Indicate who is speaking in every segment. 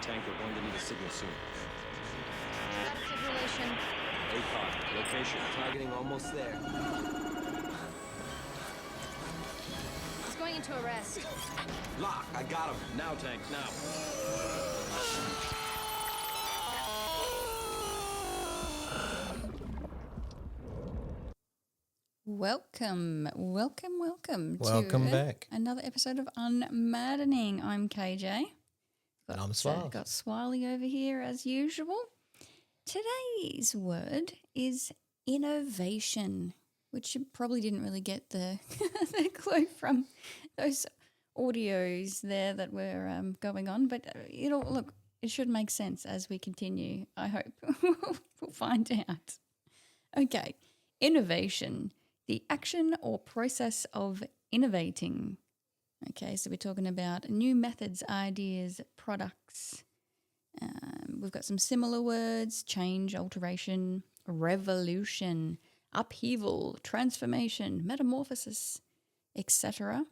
Speaker 1: Tank, we're going to need a signal soon.
Speaker 2: Latitude relation.
Speaker 1: Ep15, location. Targeting almost there.
Speaker 2: He's going into arrest.
Speaker 1: Lock, I got him. Now, Tank, now.
Speaker 2: Welcome
Speaker 3: Welcome back.
Speaker 2: another episode of UnMaddening. I'm KJ.
Speaker 3: And I'm Swile.
Speaker 2: Got Swiley over here as usual. Today's word is innovation, which you probably didn't really get the, the clue from those audios there that were going on. But it should make sense as we continue. I hope we'll find out. Okay, innovation, the action or process of innovating. Okay, so we're talking about new methods, ideas, products. We've got some similar words: change, alteration, revolution, upheaval, transformation, metamorphosis, etc.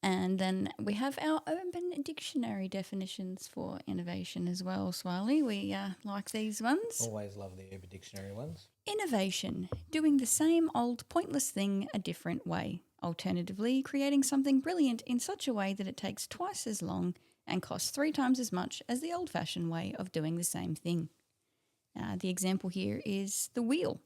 Speaker 2: And then we have our Urban Dictionary definitions for innovation as well, Swiley. We like these ones.
Speaker 3: Always love the Urban Dictionary ones.
Speaker 2: Innovation, doing the same old pointless thing a different way. Alternatively, creating something brilliant in such a way that it takes twice as long and costs 3 times as much as the old-fashioned way of doing the same thing. The example here is the wheel.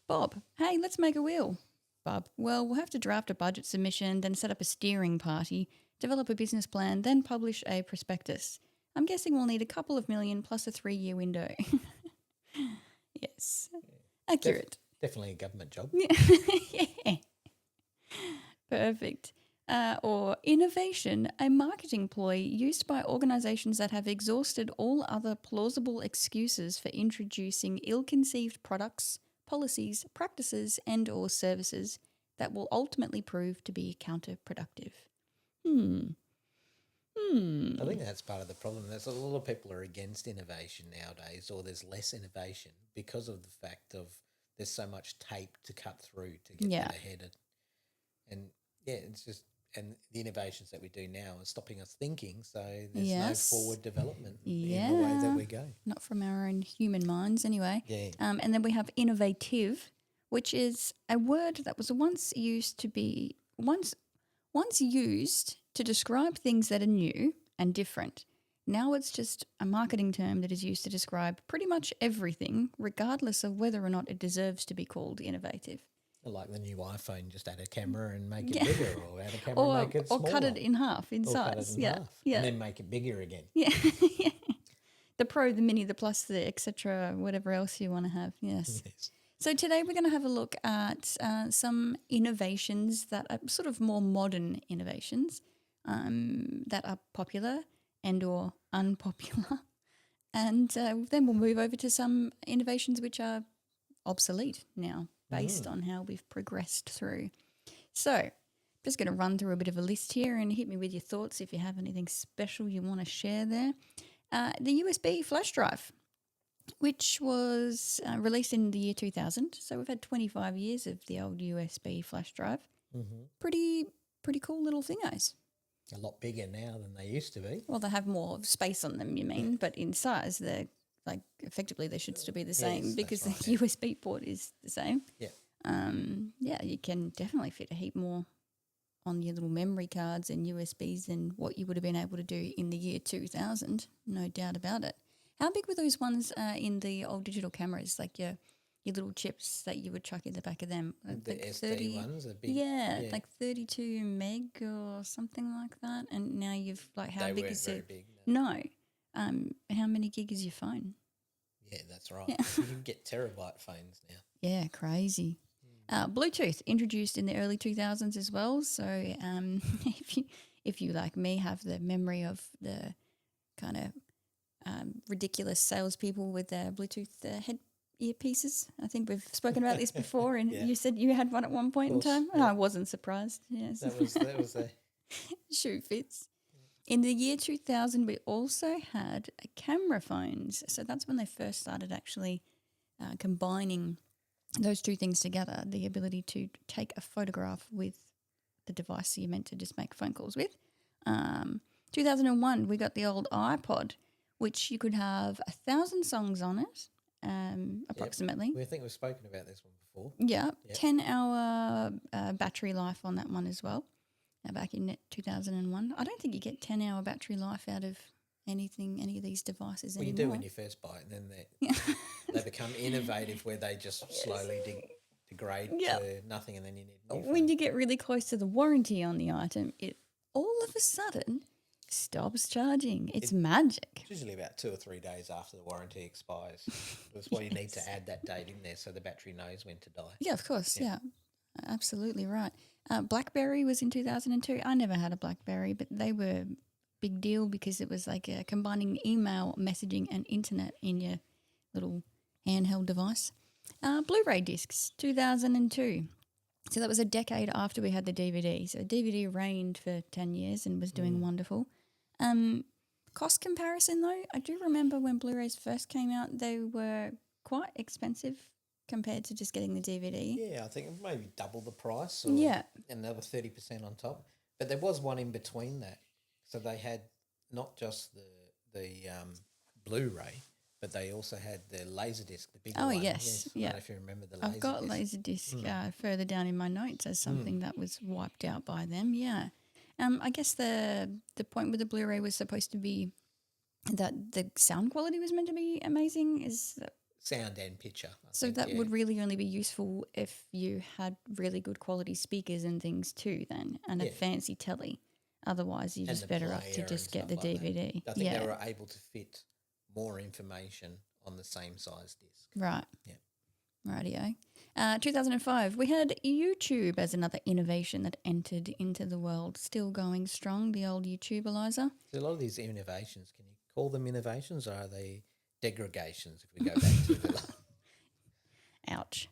Speaker 2: Bob, hey, let's make a wheel. Bob, well, we'll have to draft a budget submission, then set up a steering party, develop a business plan, then publish a prospectus. I'm guessing we'll need a couple of million plus a 3-year window. Yes. Accurate.
Speaker 3: Definitely a government job.
Speaker 2: Yeah. Perfect. Or innovation, a marketing ploy used by organisations that have exhausted all other plausible excuses for introducing ill-conceived products, policies, practices and or services that will ultimately prove to be counterproductive.
Speaker 3: I think that's part of the problem. There's a lot of people are against innovation nowadays, or there's less innovation because of the fact of there's so much tape to cut through to get ahead. And it's just, and the innovations that we do now are stopping us thinking, so there's no forward development in the way that we go.
Speaker 2: Not from our own human minds anyway.
Speaker 3: Yeah.
Speaker 2: And then we have innovative, which is a word that was once used to describe things that are new and different. Now it's just a marketing term that is used to describe pretty much everything, regardless of whether or not it deserves to be called innovative.
Speaker 3: Like the new iPhone, just add a camera and make it bigger, or add a camera and make it smaller.
Speaker 2: Or cut it in half in size.
Speaker 3: Cut it in half, and then make it bigger again.
Speaker 2: Yeah. The Pro, the Mini, the Plus, the etc., whatever else you want to have, yes. So today we're going to have a look at some innovations that are sort of more modern innovations that are popular and or unpopular. And then we'll move over to some innovations which are obsolete now based on how we've progressed through. So just going to run through a bit of a list here and hit me with your thoughts if you have anything special you want to share there. The USB flash drive, which was released in the year 2000. So we've had 25 years of the old USB flash drive. Pretty cool little thingos.
Speaker 3: A lot bigger now than they used to be.
Speaker 2: Well, they have more space on them, you mean, but in size, they're like effectively they should still be the same because the USB port is the same.
Speaker 3: Yeah.
Speaker 2: You can definitely fit a heap more on your little memory cards and USBs than what you would have been able to do in the year 2000, no doubt about it. How big were those ones in the old digital cameras, like your little chips that you would chuck in the back of them?
Speaker 3: The
Speaker 2: like
Speaker 3: SD ones are big.
Speaker 2: Yeah, like 32 meg or something like that. And now you've like how big is it?
Speaker 3: Big,
Speaker 2: no. How many gig is your phone?
Speaker 3: Yeah, that's right. Yeah. You can get terabyte phones now.
Speaker 2: Yeah, crazy. Bluetooth introduced in the early 2000s as well. So if you like me have the memory of the kind of ridiculous salespeople with their Bluetooth head earpieces. I think we've spoken about this before, and you said you had one at one point in time.
Speaker 3: Yeah.
Speaker 2: I wasn't surprised. Yes,
Speaker 3: that was
Speaker 2: Shoe fits. In the year 2000, we also had camera phones. So that's when they first started actually combining those two things together, the ability to take a photograph with the device you're meant to just make phone calls with. 2001, we got the old iPod, which you could have 1,000 songs on it, approximately.
Speaker 3: I think we've spoken about this one before.
Speaker 2: Yeah, 10-hour battery life on that one as well, back in 2001. I don't think you get 10-hour battery life out of any of these devices
Speaker 3: Well,
Speaker 2: anymore.
Speaker 3: you do when you first buy it, and then they become innovative where they just slowly degrade to nothing, and then you need new
Speaker 2: When
Speaker 3: phone.
Speaker 2: you get really close to the warranty on the item, it all of a sudden stops charging. It's magic.
Speaker 3: It's usually about 2 or 3 days after the warranty expires. That's why you need to add that date in there so the battery knows when to die.
Speaker 2: Yeah, of course. Yeah, absolutely right. BlackBerry was in 2002. I never had a BlackBerry, but they were big deal because it was like combining email, messaging, and internet in your little handheld device. Blu-ray discs, 2002. So that was a decade after we had the DVD. So DVD reigned for 10 years and was doing wonderful. Cost comparison though, I do remember when Blu-rays first came out, they were quite expensive compared to just getting the DVD.
Speaker 3: Yeah, I think maybe double the price.
Speaker 2: Yeah.
Speaker 3: And another 30% on top. But there was one in between that. So they had not just the Blu-ray, but they also had the Laserdisc, the bigger one.
Speaker 2: Yes.
Speaker 3: I don't know if you remember the Laserdisc.
Speaker 2: I've got Laserdisc further down in my notes as something that was wiped out by them, yeah. I guess the point with the Blu-ray was supposed to be that the sound quality was meant to be amazing. Is that
Speaker 3: sound and picture.
Speaker 2: that would really only be useful if you had really good quality speakers and things too then, and a fancy telly. Otherwise, you're just better off to just get the DVD.
Speaker 3: I think they were able to fit more information on the same size disc.
Speaker 2: Right.
Speaker 3: Yeah.
Speaker 2: Rightio. 2005, we had YouTube as another innovation that entered into the world. Still going strong, the old YouTube, Eliza.
Speaker 3: So a lot of these innovations, can you call them innovations or are they degradations if we go back to the...
Speaker 2: Ouch.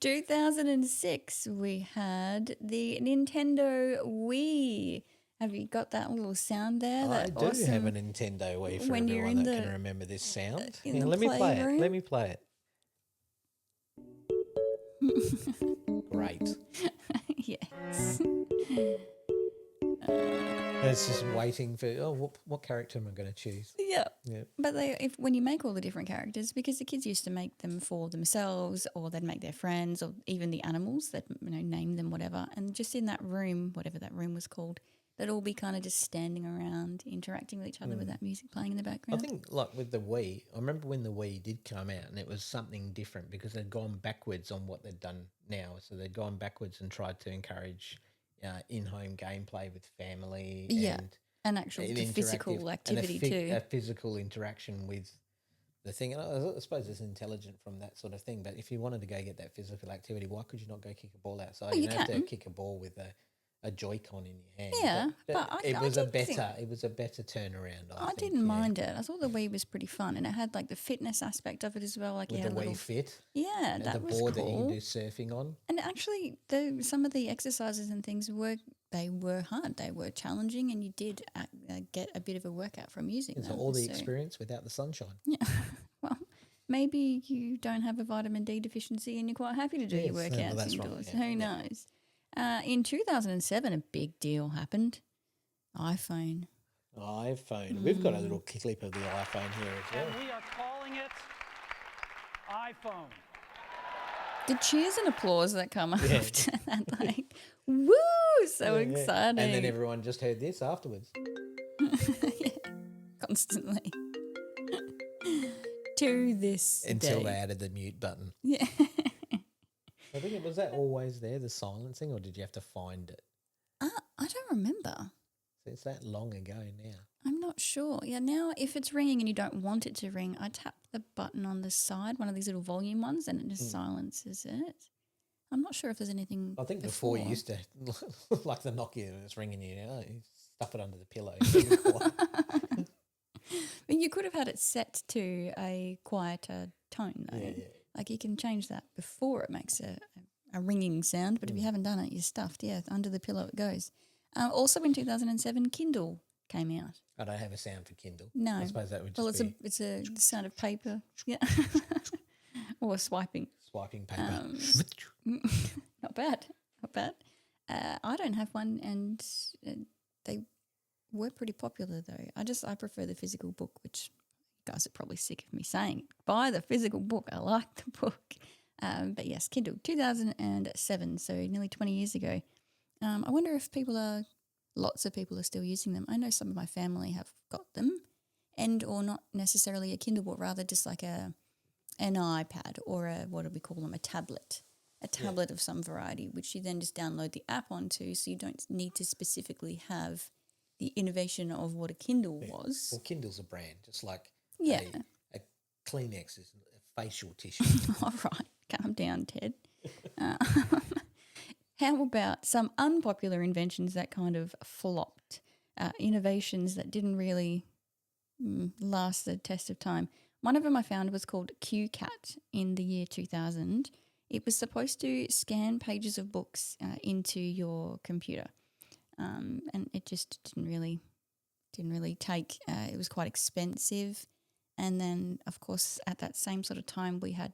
Speaker 2: 2006, we had the Nintendo Wii. Have you got that little sound there?
Speaker 3: I
Speaker 2: That
Speaker 3: do
Speaker 2: awesome
Speaker 3: have a Nintendo Wii for
Speaker 2: when you're
Speaker 3: everyone
Speaker 2: in
Speaker 3: that
Speaker 2: the-
Speaker 3: can remember this sound.
Speaker 2: in the
Speaker 3: let me play it.
Speaker 2: playroom?
Speaker 3: Let me play it. Great.
Speaker 2: Yes.
Speaker 3: It's just waiting for, what character am I going to choose?
Speaker 2: Yeah.
Speaker 3: Yeah.
Speaker 2: But when you make all the different characters, because the kids used to make them for themselves, or they'd make their friends, or even the animals, they'd name them whatever, and just in that room, whatever that room was called, they'd all be kind of just standing around, interacting with each other with that music playing in the
Speaker 3: I
Speaker 2: background.
Speaker 3: think like with the Wii, I remember when the Wii did come out and it was something different because they'd gone backwards on what they'd done now. So they'd gone backwards and tried to encourage in-home gameplay with family.
Speaker 2: And actual physical activity
Speaker 3: a physical interaction with the thing. And I suppose it's intelligent from that sort of thing. But if you wanted to go get that physical activity, why could you not go kick a ball outside?
Speaker 2: Well,
Speaker 3: you
Speaker 2: you
Speaker 3: don't have to
Speaker 2: can.
Speaker 3: kick a ball with a Joy-Con in your hand.
Speaker 2: Yeah, but
Speaker 3: it
Speaker 2: I
Speaker 3: was
Speaker 2: did think-
Speaker 3: it was a better turnaround. I think,
Speaker 2: didn't mind it. I thought the Wii was pretty fun, and it had like the fitness aspect of it as well. Like
Speaker 3: with
Speaker 2: you
Speaker 3: the
Speaker 2: had a little
Speaker 3: Wii Fit.
Speaker 2: Yeah,
Speaker 3: And
Speaker 2: that
Speaker 3: the
Speaker 2: was
Speaker 3: board that you
Speaker 2: cool.
Speaker 3: can do surfing on.
Speaker 2: And actually, some of the exercises and things were hard. They were challenging, and you did get a bit of a workout from using
Speaker 3: It's
Speaker 2: them.
Speaker 3: all the
Speaker 2: So,
Speaker 3: experience without the sunshine.
Speaker 2: Yeah. Well, maybe you don't have a vitamin D deficiency, and you're quite happy to do your
Speaker 3: Yes, well,
Speaker 2: workouts
Speaker 3: that's right,
Speaker 2: indoors.
Speaker 3: yeah,
Speaker 2: Who knows? In 2007, a big deal happened. iPhone.
Speaker 3: iPhone. We've got a little clip of the iPhone here as well.
Speaker 4: And we are calling it iPhone.
Speaker 2: The cheers and applause that come
Speaker 3: Yeah.
Speaker 2: after that, like, woo, so
Speaker 3: Yeah, yeah.
Speaker 2: exciting.
Speaker 3: And then everyone just heard this afterwards.
Speaker 2: Constantly. To this
Speaker 3: Until
Speaker 2: day.
Speaker 3: they added the mute button.
Speaker 2: Yeah.
Speaker 3: I think was that always there, the silencing, or did you have to find it?
Speaker 2: I don't remember.
Speaker 3: It's that long ago now.
Speaker 2: I'm not sure. Yeah, now if it's ringing and you don't want it to ring, I tap the button on the side, one of these little volume ones, and it just silences it. I'm not sure if there's anything.
Speaker 3: I think before you used to, like the Nokia, when it's ringing you stuff it under the pillow.
Speaker 2: But you could have had it set to a quieter tone, though.
Speaker 3: Yeah.
Speaker 2: Like you can change that before it makes a a ringing sound, but if you haven't done it, you're stuffed. Yeah, under the pillow it goes. Also in 2007, Kindle came out.
Speaker 3: I don't have a sound for Kindle.
Speaker 2: No.
Speaker 3: I suppose that would just
Speaker 2: Well,
Speaker 3: be
Speaker 2: it's a sound of paper. Yeah. Or swiping.
Speaker 3: swiping paper.
Speaker 2: Not bad. Not bad. I don't have one, and they were pretty popular though. I prefer the physical book, which you guys are probably sick of me saying. Buy the physical book. I like the book. But yes, Kindle, 2007, so nearly 20 years ago. I wonder if lots of people are still using them. I know some of my family have got them, and or not necessarily a Kindle, but rather just like an iPad or what do we call them, a tablet of some variety, which you then just download the app onto, so you don't need to specifically have the innovation of what a Kindle was.
Speaker 3: Well, Kindle's a brand, just like
Speaker 2: Yeah.
Speaker 3: a Kleenex is a facial tissue.
Speaker 2: All right, calm down, Ted. How about some unpopular inventions that kind of flopped, innovations that didn't really last the test of time? One of them I found was called QCat in the year 2000. It was supposed to scan pages of books into your computer, and it just didn't really take. It was quite expensive, and then of course at that same sort of time we had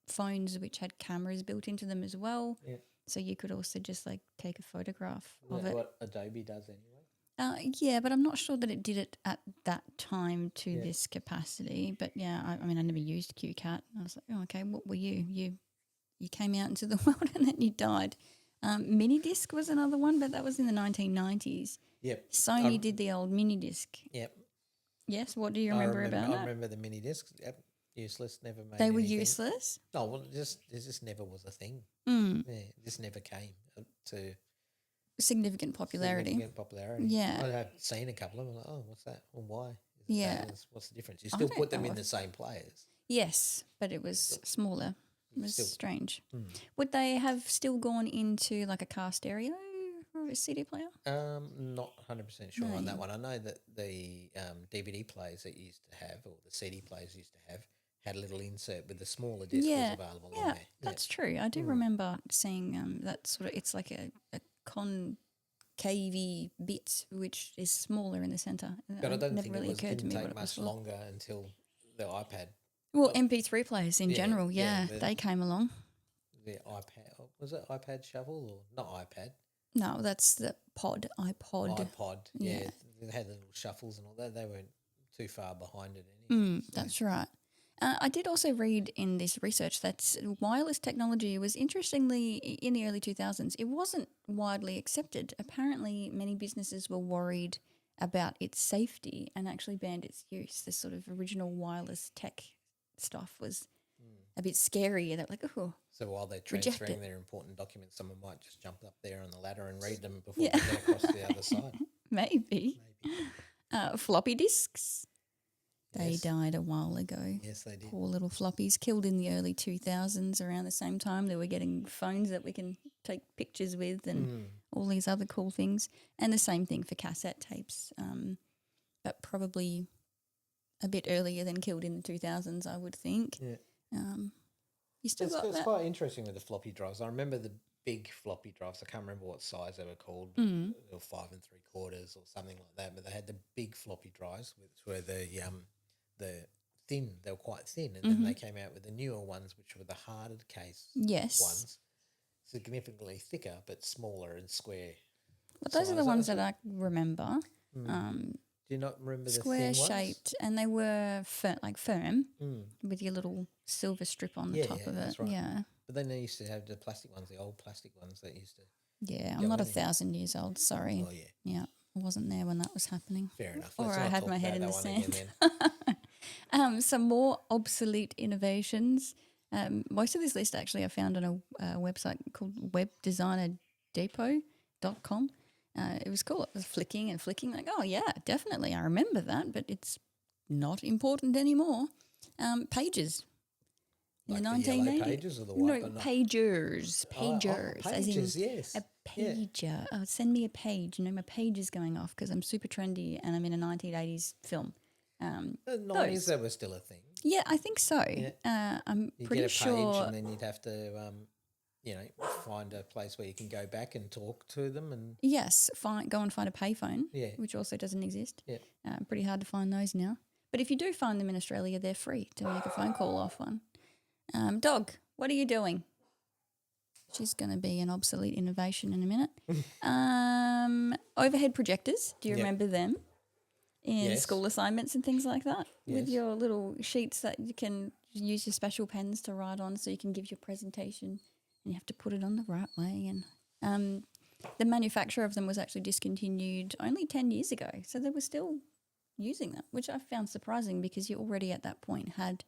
Speaker 2: phones which had cameras built into them as well.
Speaker 3: Yeah.
Speaker 2: So you could also just like take a photograph
Speaker 3: Isn't
Speaker 2: of
Speaker 3: that
Speaker 2: it.
Speaker 3: what Adobe does anyway?
Speaker 2: Yeah, but I'm not sure that it did it at that time to this capacity. But yeah, I mean, I never used QCat. I was like, oh, okay, what were you? You came out into the world and then you died. Mini disc was another one, but that was in the 1990s.
Speaker 3: Yep.
Speaker 2: Sony did the old mini disc.
Speaker 3: Yep.
Speaker 2: Yes, what do you remember about
Speaker 3: I
Speaker 2: that?
Speaker 3: remember the mini discs. Yep. Useless, never made
Speaker 2: They were
Speaker 3: anything.
Speaker 2: useless?
Speaker 3: No, well, it just never was a thing.
Speaker 2: Mm.
Speaker 3: Yeah, it just never came to
Speaker 2: Significant popularity.
Speaker 3: significant popularity.
Speaker 2: Yeah.
Speaker 3: I have seen a couple of them. Like, oh, what's that? Well, why? Is it
Speaker 2: Yeah.
Speaker 3: that? What's the difference? You
Speaker 2: I
Speaker 3: still
Speaker 2: don't
Speaker 3: put them
Speaker 2: know
Speaker 3: in
Speaker 2: if-
Speaker 3: the same players.
Speaker 2: Yes, but it was smaller. It was
Speaker 3: Still-
Speaker 2: strange. Would they have still gone into like a car stereo or a CD player?
Speaker 3: Not 100% sure
Speaker 2: No,
Speaker 3: on that
Speaker 2: you-
Speaker 3: one. I know that the DVD players that you used to have, or the CD players used to have, had a little insert with the smaller disc was available on
Speaker 2: Yeah,
Speaker 3: there.
Speaker 2: that's true. I do remember seeing that sort of. It's like a concavey bit which is smaller in the centre.
Speaker 3: But I don't
Speaker 2: never
Speaker 3: think
Speaker 2: really
Speaker 3: it
Speaker 2: occurred to
Speaker 3: didn't
Speaker 2: me what
Speaker 3: take
Speaker 2: it was
Speaker 3: much
Speaker 2: for.
Speaker 3: longer until the iPad,
Speaker 2: Well, MP3 players in
Speaker 3: Yeah,
Speaker 2: general,
Speaker 3: yeah,
Speaker 2: they came along.
Speaker 3: the iPad. Was it iPad Shuffle or not iPad?
Speaker 2: No, that's the iPod.
Speaker 3: iPod. Yeah.
Speaker 2: Yeah.
Speaker 3: They had the little shuffles and all that. They weren't too far behind it anyway. So-
Speaker 2: That's right. I did also read in this research that wireless technology was interestingly in the early 2000s. It wasn't widely accepted. Apparently, many businesses were worried about its safety and actually banned its use. This sort of original wireless tech stuff was a bit scary. They're like, oh,
Speaker 3: So while they're
Speaker 2: Reject
Speaker 3: transferring
Speaker 2: it.
Speaker 3: their important documents, someone might just jump up there on the ladder and read them before
Speaker 2: Yeah.
Speaker 3: they get across to the other side.
Speaker 2: maybe. Floppy disks. They
Speaker 3: Yes.
Speaker 2: died a while ago.
Speaker 3: Yes, they did.
Speaker 2: Poor little floppies, killed in the early 2000s. Around the same time, they were getting phones that we can take pictures with and all these other cool things. And the same thing for cassette tapes, but probably a bit earlier than killed in the 2000s, I would think.
Speaker 3: Yeah.
Speaker 2: You still got
Speaker 3: It's
Speaker 2: that?
Speaker 3: quite interesting with the floppy drives. I remember the big floppy drives. I can't remember what size they were called.
Speaker 2: Mm.
Speaker 3: They were 5 3/4 or something like that. But they had the big floppy drives, which were the thin. They were quite thin, and then they came out with the newer ones, which were the harder case
Speaker 2: Yes.
Speaker 3: ones, significantly thicker but smaller and square.
Speaker 2: But those are the
Speaker 3: size.
Speaker 2: ones that I remember.
Speaker 3: Do you not remember the
Speaker 2: Square
Speaker 3: thin ones?
Speaker 2: shaped, and they were firm with your little silver strip on the
Speaker 3: Yeah,
Speaker 2: top
Speaker 3: yeah,
Speaker 2: of it.
Speaker 3: that's right.
Speaker 2: Yeah.
Speaker 3: But then they used to have the plastic ones, the old plastic ones that used to.
Speaker 2: Yeah, I'm
Speaker 3: Go
Speaker 2: not
Speaker 3: in.
Speaker 2: 1,000 years old. Sorry.
Speaker 3: Oh yeah,
Speaker 2: Yeah, I wasn't there when that was happening.
Speaker 3: fair enough.
Speaker 2: Or
Speaker 3: Let's
Speaker 2: I
Speaker 3: not
Speaker 2: had
Speaker 3: talk
Speaker 2: my head
Speaker 3: about
Speaker 2: in the
Speaker 3: that one
Speaker 2: sand.
Speaker 3: again then.
Speaker 2: Some more obsolete innovations. Most of this list actually I found on a website called webdesignerdepot.com. It was cool. It was flicking and flicking. Like, oh yeah, definitely, I remember that, but it's not important anymore. Pages. In
Speaker 3: Like the yellow
Speaker 2: 1980s.
Speaker 3: pages or the
Speaker 2: No,
Speaker 3: white, but not-
Speaker 2: pagers.
Speaker 3: Oh,
Speaker 2: Pagers. as in
Speaker 3: pages, yes.
Speaker 2: a pager. Oh, send me a page. You know, my page is going off because I'm super trendy and I'm in a 1980s film.
Speaker 3: The 90s, that was still a thing.
Speaker 2: Yeah, I think so. I'm
Speaker 3: You
Speaker 2: pretty
Speaker 3: get a page
Speaker 2: sure.
Speaker 3: and then you'd have to find a place where you can go back and talk to them and
Speaker 2: Yes, go and find a payphone,
Speaker 3: Yeah.
Speaker 2: which also doesn't exist.
Speaker 3: Yeah.
Speaker 2: Pretty hard to find those now. But if you do find them in Australia, they're free to make a phone call off one. Dog, what are you doing? She's going to be an obsolete innovation in a minute. Overhead projectors, do you
Speaker 3: Yep.
Speaker 2: remember them? In
Speaker 3: Yes.
Speaker 2: school assignments and things like that? With
Speaker 3: Yes.
Speaker 2: your little sheets that you can use your special pens to write on so you can give your presentation and you have to put it on the right way. And the manufacturer of them was actually discontinued only 10 years ago. So they were still using them, which I found surprising because you already at that point had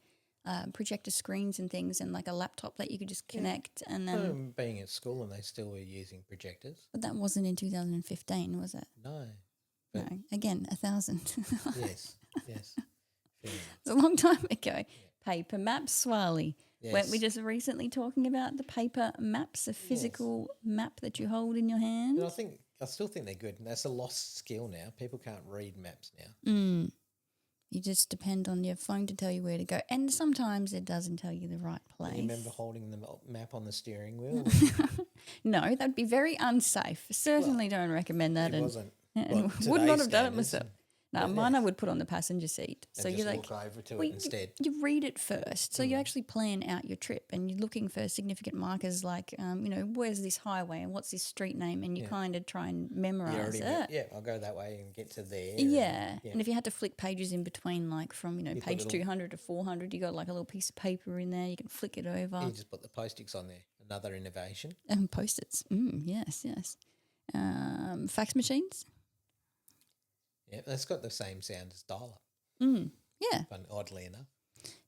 Speaker 2: projector screens and things and like a laptop that you could just connect. And
Speaker 3: I
Speaker 2: then,
Speaker 3: remember being at school and they still were using projectors.
Speaker 2: but that wasn't in 2015, was it?
Speaker 3: No.
Speaker 2: No, again, 1,000.
Speaker 3: Yes. Yes. Fair enough.
Speaker 2: It's a long time ago. Paper maps, Swally. Weren't we
Speaker 3: Yes.
Speaker 2: just recently talking about the paper maps, a physical map that you hold in your hand?
Speaker 3: And I still think they're good. And that's a lost skill now. People can't read maps now.
Speaker 2: You just depend on your phone to tell you where to go. And sometimes it doesn't tell you the right place.
Speaker 3: You remember holding the map on the steering wheel?
Speaker 2: No, that'd be very unsafe. Certainly don't recommend that.
Speaker 3: It wasn't.
Speaker 2: And
Speaker 3: Well,
Speaker 2: would not
Speaker 3: today's
Speaker 2: have done it
Speaker 3: standards,
Speaker 2: myself. No, mine I would put on the passenger seat.
Speaker 3: and
Speaker 2: So
Speaker 3: just
Speaker 2: you're like,
Speaker 3: walk over to
Speaker 2: well,
Speaker 3: it instead.
Speaker 2: You read it first. So you actually plan out your trip and you're looking for significant markers like, where's this highway and what's this street name? And you kind of try and
Speaker 3: You
Speaker 2: memorize it.
Speaker 3: I'll go that way and get to there.
Speaker 2: Yeah. And if you had to flick pages in between, like from,
Speaker 3: put
Speaker 2: page
Speaker 3: little-
Speaker 2: 200 to 400, you got like a little piece of paper in there. You can flick it over.
Speaker 3: You just put the post-its on there. Another innovation.
Speaker 2: And Post-its. Yes. Fax machines.
Speaker 3: Yeah, that's got the same sound as dial-up,
Speaker 2: Yeah.
Speaker 3: oddly enough.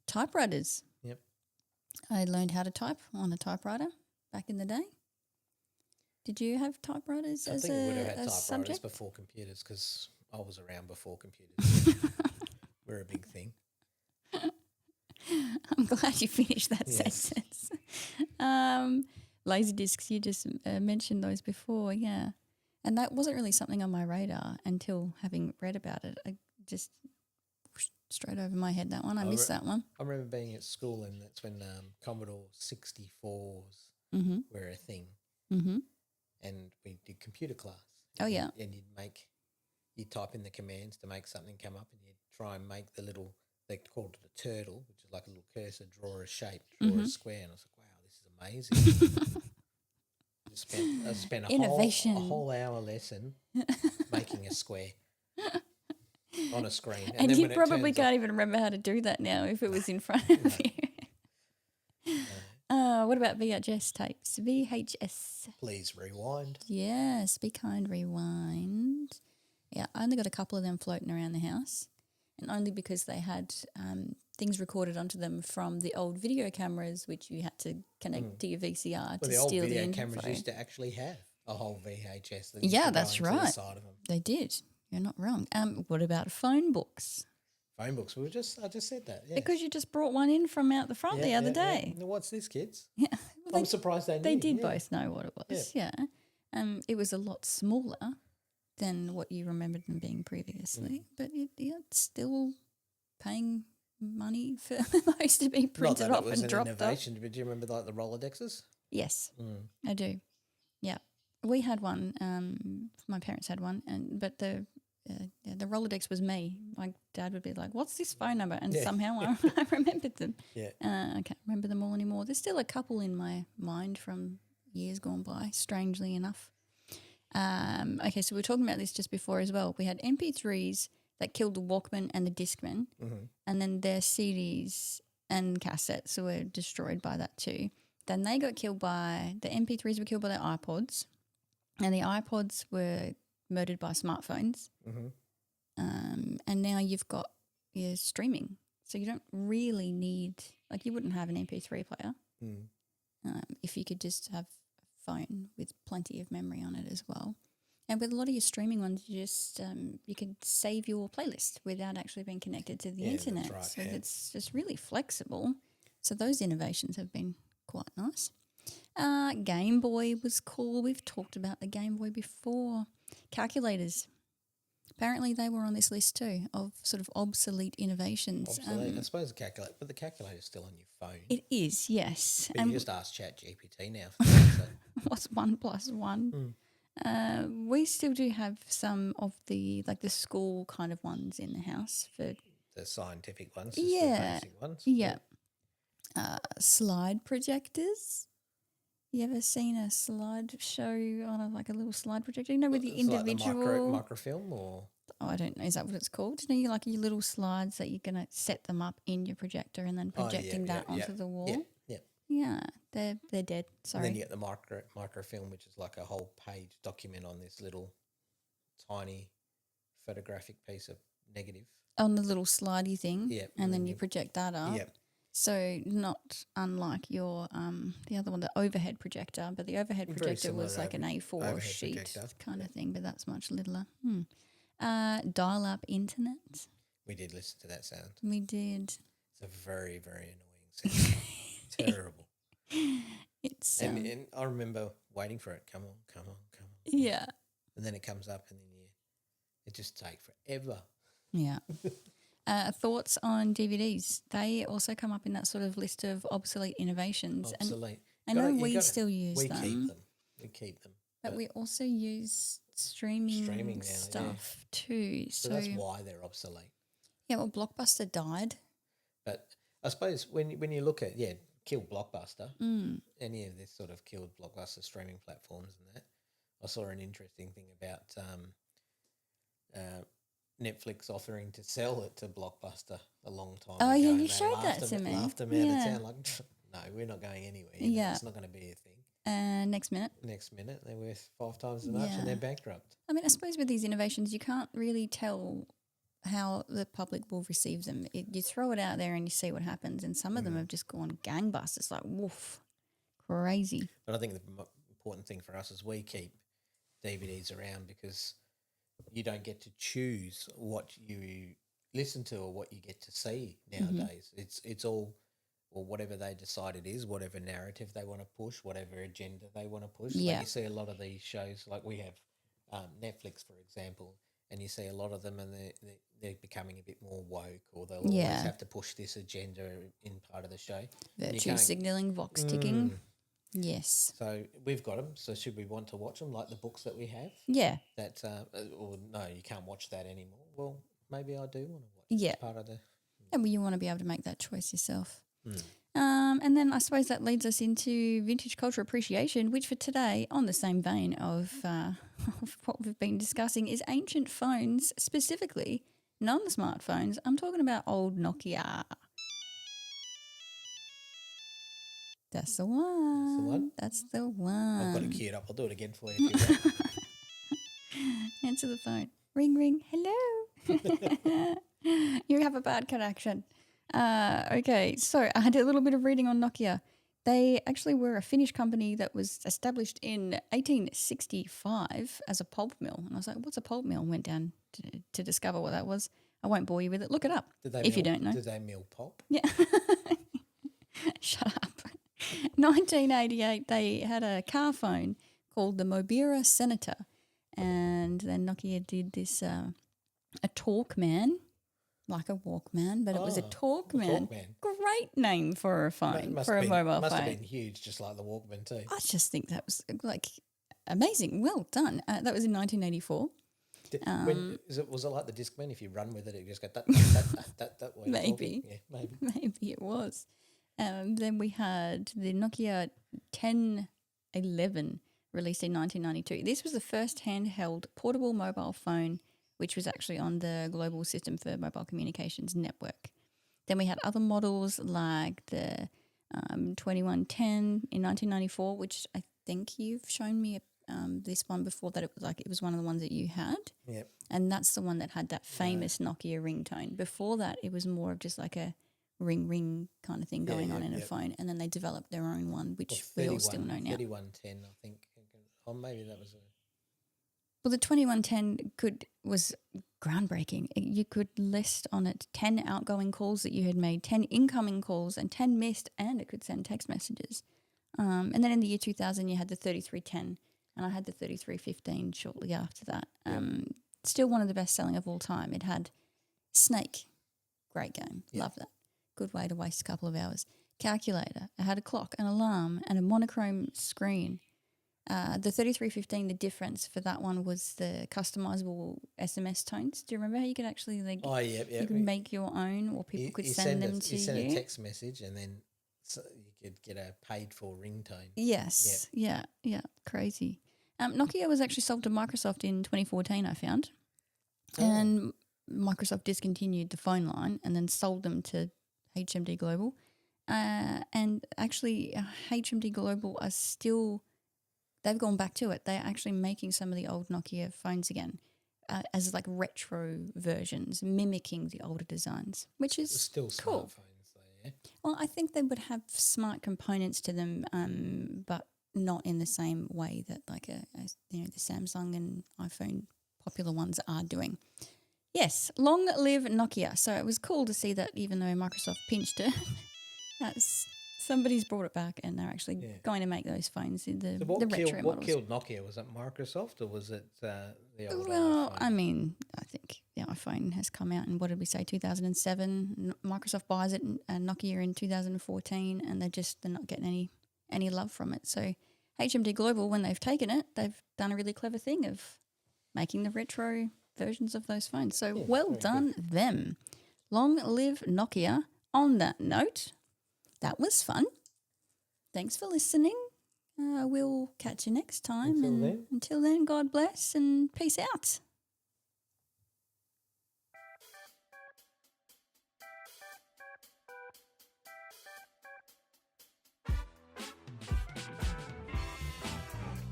Speaker 2: Typewriters.
Speaker 3: Yep.
Speaker 2: I learned how to type on a typewriter back in the day. Did you have typewriters
Speaker 3: I
Speaker 2: as
Speaker 3: think we would have had
Speaker 2: a
Speaker 3: typewriters
Speaker 2: subject?
Speaker 3: before computers because I was around before computers. We're a big thing.
Speaker 2: I'm glad you finished that
Speaker 3: Yes.
Speaker 2: sentence. Laser discs, you just mentioned those before, yeah. And that wasn't really something on my radar until having read about it. I just straight over my head that one. I missed that one.
Speaker 3: I remember being at school and that's when Commodore 64s were a thing.
Speaker 2: Mm-hmm.
Speaker 3: And we did computer class.
Speaker 2: Oh, yeah.
Speaker 3: And you'd type in the commands to make something come up and you'd try and make they called it a turtle, which is like a little cursor, draw a shape, draw a square. And I was like, wow, this is amazing. I spent
Speaker 2: Innovation.
Speaker 3: a whole hour lesson making a square on a screen.
Speaker 2: And
Speaker 3: then
Speaker 2: you
Speaker 3: when it
Speaker 2: probably
Speaker 3: turns
Speaker 2: can't even remember how to do that now if it was in front of you. What about VHS tapes? VHS.
Speaker 3: Please rewind.
Speaker 2: Yes, be kind, rewind. Yeah, I only got a couple of them floating around the house, and only because they had things recorded onto them from the old video cameras, which you had to connect to your VCR
Speaker 3: Well,
Speaker 2: to
Speaker 3: the old
Speaker 2: steal the
Speaker 3: video
Speaker 2: info.
Speaker 3: cameras used to actually have a whole VHS. That used
Speaker 2: Yeah,
Speaker 3: to go
Speaker 2: that's
Speaker 3: into the
Speaker 2: right.
Speaker 3: side of them.
Speaker 2: They did. You're not wrong. What about phone books?
Speaker 3: Phone books. I just said that. Yeah.
Speaker 2: Because you just brought one in from out the front the other day.
Speaker 3: Yeah. What's this, kids?
Speaker 2: Yeah.
Speaker 3: I'm surprised they knew.
Speaker 2: They did
Speaker 3: yeah.
Speaker 2: both know what it was. Yeah. It was a lot smaller than what you remembered them being previously, but it's still paying money for those to be
Speaker 3: Not
Speaker 2: printed
Speaker 3: that
Speaker 2: off
Speaker 3: it was
Speaker 2: and
Speaker 3: an
Speaker 2: dropped off.
Speaker 3: innovation, but do you remember like the Rolodexes?
Speaker 2: Yes, I do. Yeah, we had one. My parents had one, but the Rolodex was me. My dad would be like, "What's this phone number?" And somehow I remembered them.
Speaker 3: Yeah.
Speaker 2: I can't remember them all anymore. There's still a couple in my mind from years gone by, strangely enough. Okay, so we were talking about this just before as well. We had MP3s that killed the Walkman and the Discman, and then their CDs and cassettes were destroyed by that too. Then the MP3s were killed by their iPods, and the iPods were murdered by smartphones. And now you've got your streaming. So you don't really need, like you wouldn't have an MP3 player if you could just have a phone with plenty of memory on it as well. And with a lot of your streaming ones, you just you can save your playlist without actually being connected to the internet.
Speaker 3: That's right,
Speaker 2: So
Speaker 3: yeah.
Speaker 2: it's just really flexible. So those innovations have been quite nice. Game Boy was cool. We've talked about the Game Boy before. Calculators. apparently they were on this list too of sort of obsolete innovations.
Speaker 3: Obsolete. I suppose the calculator, but the calculator's still on your phone.
Speaker 2: It is, yes.
Speaker 3: But
Speaker 2: And
Speaker 3: you just ask ChatGPT now for that. So.
Speaker 2: what's 1 + 1? We still do have some of the school kind of ones in the house for
Speaker 3: The scientific ones, just
Speaker 2: yeah,
Speaker 3: the basic ones.
Speaker 2: yeah. Slide projectors. You ever seen a slide show on a little slide projector? You know, with the
Speaker 3: It's like the
Speaker 2: individual
Speaker 3: microfilm or
Speaker 2: I don't know. Is that what it's called? You know, your little slides that you're gonna set them up in your projector and then projecting that onto the wall.
Speaker 3: Yeah.
Speaker 2: Yeah, they're dead. Sorry.
Speaker 3: And then you get the microfilm, which is like a whole page document on this little tiny photographic piece of negative.
Speaker 2: On the little slidey thing.
Speaker 3: Yep.
Speaker 2: And then you project that up.
Speaker 3: Yep.
Speaker 2: So not unlike your the other one, the overhead projector, but the overhead
Speaker 3: Very
Speaker 2: projector
Speaker 3: similar
Speaker 2: was
Speaker 3: to
Speaker 2: like an A4
Speaker 3: overhead
Speaker 2: sheet
Speaker 3: projector.
Speaker 2: kind of thing, but that's much littler. Dial-up internet.
Speaker 3: We did listen to that sound.
Speaker 2: We did.
Speaker 3: It's a very, very annoying sound. Terrible.
Speaker 2: It's
Speaker 3: And I remember waiting for it. Come on, come on, come on.
Speaker 2: yeah.
Speaker 3: And then it comes up and then it just takes forever.
Speaker 2: Yeah. Thoughts on DVDs? They also come up in that sort of list of obsolete innovations.
Speaker 3: Obsolete.
Speaker 2: And I know we still use them.
Speaker 3: We keep them.
Speaker 2: But we also use streaming
Speaker 3: now,
Speaker 2: stuff too.
Speaker 3: So that's why they're obsolete.
Speaker 2: Yeah, well, Blockbuster died.
Speaker 3: But I suppose when you look at, killed Blockbuster, any of this sort of killed Blockbuster streaming platforms and that, I saw an interesting thing about Netflix offering to sell it to Blockbuster a long time ago.
Speaker 2: Oh, yeah, you
Speaker 3: and they
Speaker 2: showed that to me.
Speaker 3: laughed them out of town like, no, we're not going anywhere.
Speaker 2: Yeah.
Speaker 3: It's not going to be a thing.
Speaker 2: Next minute.
Speaker 3: Next minute, they're worth 5 times as much and they're bankrupt.
Speaker 2: I mean, I suppose with these innovations, you can't really tell how the public will receive them. You throw it out there and you see what happens, and some of them have just gone gangbusters, like woof, crazy.
Speaker 3: But I think the important thing for us is we keep DVDs around because you don't get to choose what you listen to or what you get to see nowadays. It's all, or whatever they decide it is, whatever narrative they want to push, whatever agenda they want to push.
Speaker 2: Yeah.
Speaker 3: Like you see a lot of these shows, like we have Netflix, for example, and you see a lot of them and they're becoming a bit more woke, or they'll always have to push this agenda in part of the show.
Speaker 2: Virtue signalling, vox ticking. Yes.
Speaker 3: So we've got them. So should we want to watch them, like the books that we have?
Speaker 2: Yeah.
Speaker 3: That or no, you can't watch that anymore. Well, maybe I do want to watch.
Speaker 2: Yeah.
Speaker 3: Part of the.
Speaker 2: Yeah, well, you want to be able to make that choice yourself. And then I suppose that leads us into vintage culture appreciation, which for today, on the same vein of what we've been discussing, is ancient phones, specifically non-smartphones. I'm talking about old Nokia. That's the one. That's the one.
Speaker 3: I've got it queued up. I'll do it again for you if you want.
Speaker 2: Answer the phone. Ring, ring. Hello. You have a bad connection. Okay, so I had a little bit of reading on Nokia. They actually were a Finnish company that was established in 1865 as a pulp mill. And I was like, what's a pulp mill? Went down to discover what that was. I won't bore you with it. Look it up you don't know.
Speaker 3: Did they mill pulp?
Speaker 2: Yeah. Shut up. 1988, they had a car phone called the Mobira Senator. And then Nokia did this, a Talkman, like a Walkman, but it was a Talkman. Great name for a phone, for a mobile phone.
Speaker 3: Must have been huge, just like the Walkman too.
Speaker 2: I just think that was like amazing. Well done. That was in 1984.
Speaker 3: Was it like the Discman? If you run with it, it just go that way.
Speaker 2: Maybe.
Speaker 3: Yeah, maybe.
Speaker 2: Maybe it was. Then we had the Nokia 1011 released in 1992. This was the first handheld portable mobile phone, which was actually on the Global System for Mobile Communications Network. Then we had other models like the 2110 in 1994, which I think you've shown me this one before, that it was one of the ones that you had.
Speaker 3: Yep.
Speaker 2: And that's the one that had that famous Nokia ringtone. Before that, it was more of just like a ring kind of thing going on in a phone. And then they developed their own one, which we all still know now.
Speaker 3: 3110, I think. Or maybe that was a...
Speaker 2: Well, the 2110 was groundbreaking. You could list on it 10 outgoing calls that you had made, 10 incoming calls, and 10 missed, and it could send text messages. And then in the year 2000, you had the 3310, and I had the 3315 shortly after that. still one of the best selling of all time. It had Snake, great game, love that. Good way to waste a couple of hours. Calculator, it had a clock, an alarm, and a monochrome screen. The 3315, the difference for that one was the customizable SMS tones. Do you remember how you could actually you could make your own, or people could send them to you?
Speaker 3: You send a text message and then you could get a paid for ringtone.
Speaker 2: Yes, yeah, crazy. Nokia was actually sold to Microsoft in 2014, I found. And Microsoft discontinued the phone line and then sold them to HMD Global. And actually, HMD Global are still, they've gone back to it. They're actually making some of the old Nokia phones again as like retro versions, mimicking the older designs, which is
Speaker 3: still
Speaker 2: cool.
Speaker 3: Smartphones though, yeah.
Speaker 2: Well, I think they would have smart components to them, but not in the same way that like the Samsung and iPhone popular ones are doing. Yes, long live Nokia. So it was cool to see that even though Microsoft pinched it, somebody's brought it back and they're actually going to make those phones in the retro models.
Speaker 3: What killed Nokia? Was it Microsoft or was it the old
Speaker 2: Well,
Speaker 3: iPhone?
Speaker 2: I mean, I think the iPhone has come out in, what did we say, 2007. Microsoft buys it, Nokia in 2014, and they're not getting any love from it. So HMD Global, when they've taken it, they've done a really clever thing of making the retro versions of those phones. So well done them. Long live Nokia. On that note, that was fun. Thanks for listening. We'll catch you next time. Until then, God bless and peace out.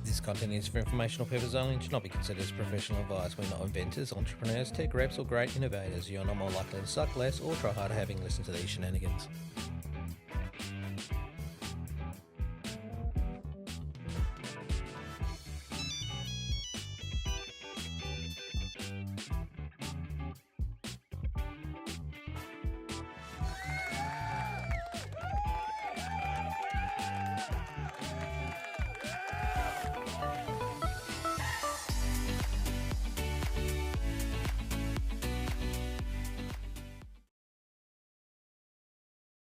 Speaker 3: This content is for informational purposes only and should not be considered as professional advice. We're not inventors, entrepreneurs, tech reps, or great innovators. You're not more likely to suck less or try harder having listened to these shenanigans.